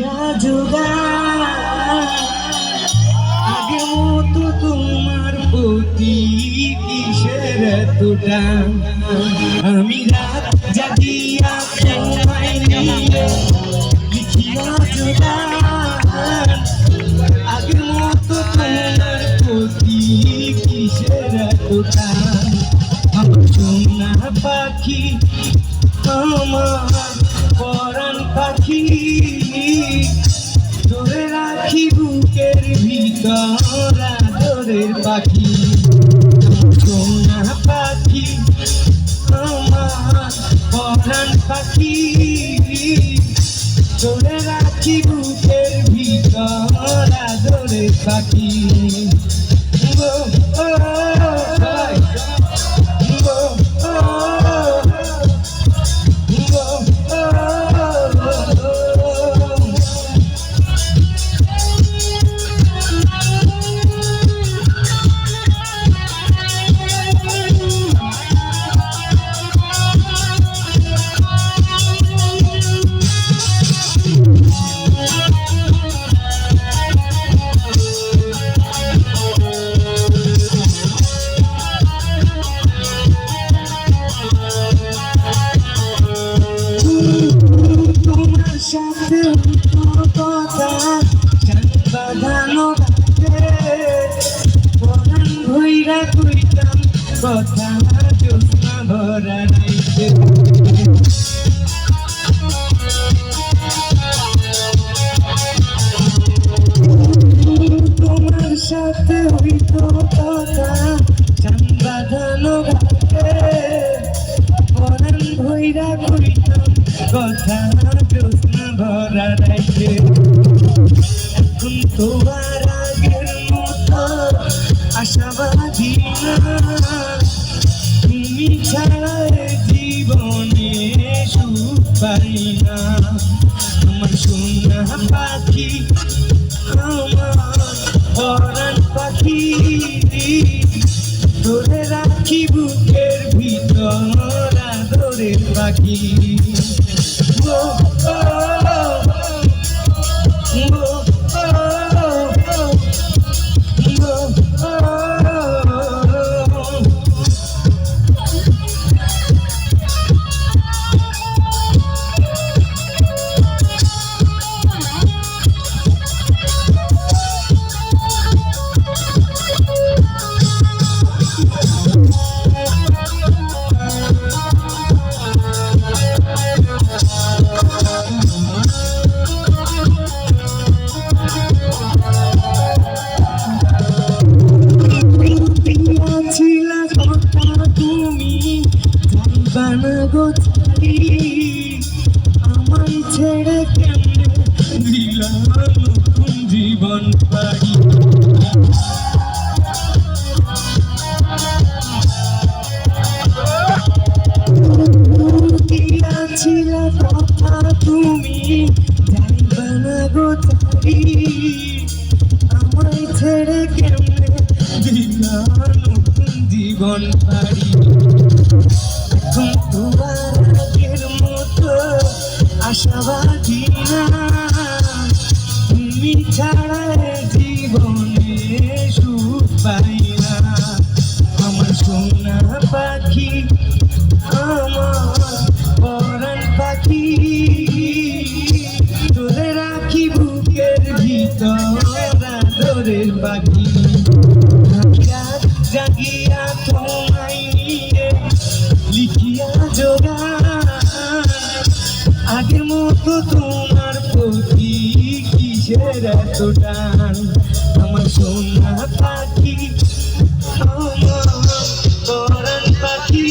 লিখিয়া যোগান আগের মতো তোমার প্রতি কিসের এতটা আমি রাত জাগিয়া তোমায় নিয়ে লিখিয়া যোগান আগের মতো তোমার প্রতি কিসের এতটা আমার সোনা পাখি আমার পরাণ পাখি ধরে রাখি বুকের ভিতর আদরের পাখি সোনা পাখি আমার পরাণ পাখি ধরে রাখি বুকের ভিতর আদরের পাখি কথা জোৎস্না ভরা রাইতে তোমার সাথে হইতো কথা চান বাঁধানো ঘাটে পরাণ ভৈরা কইতাম কথা জোৎস্না ভরা রাইতে এখন তোমার আগের মতো আশাবাদী না তুমি ছাড়া জীবনে সুখ পাই না আমার সোনা পাখি আমার পরাণ পাখি ধরে রাখি বুকের ভিতর আদরের পাখি আমায় ছেড়ে কেমনে দিলাম নতুন জীবন পাই ছিল কথা তুমি জানবা না গো চাই আমায় ছেড়ে কেমনে দিলাম নতুন জীবন পাই এখন তোমার আগের মতো আশাবাদী না তুমি ছাড়া জীবনে সুখ পাই না আমার সোনা পাখি আমার পরাণ পাখি ধরে রাখি বুকের ভিতর আদরের পাখি জাগিয়া তোমায় নিয়ে লিখিয়া যোগান আগের মতো তোমার প্রতি কিসের এত টান আমার সোনা পাখি আমার পরাণ পাখি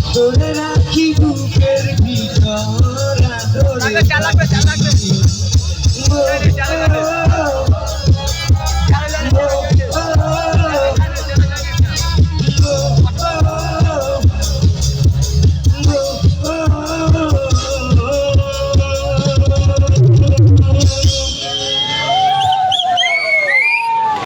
ধরে রাখি বুকের ভিতর আদরের পাখি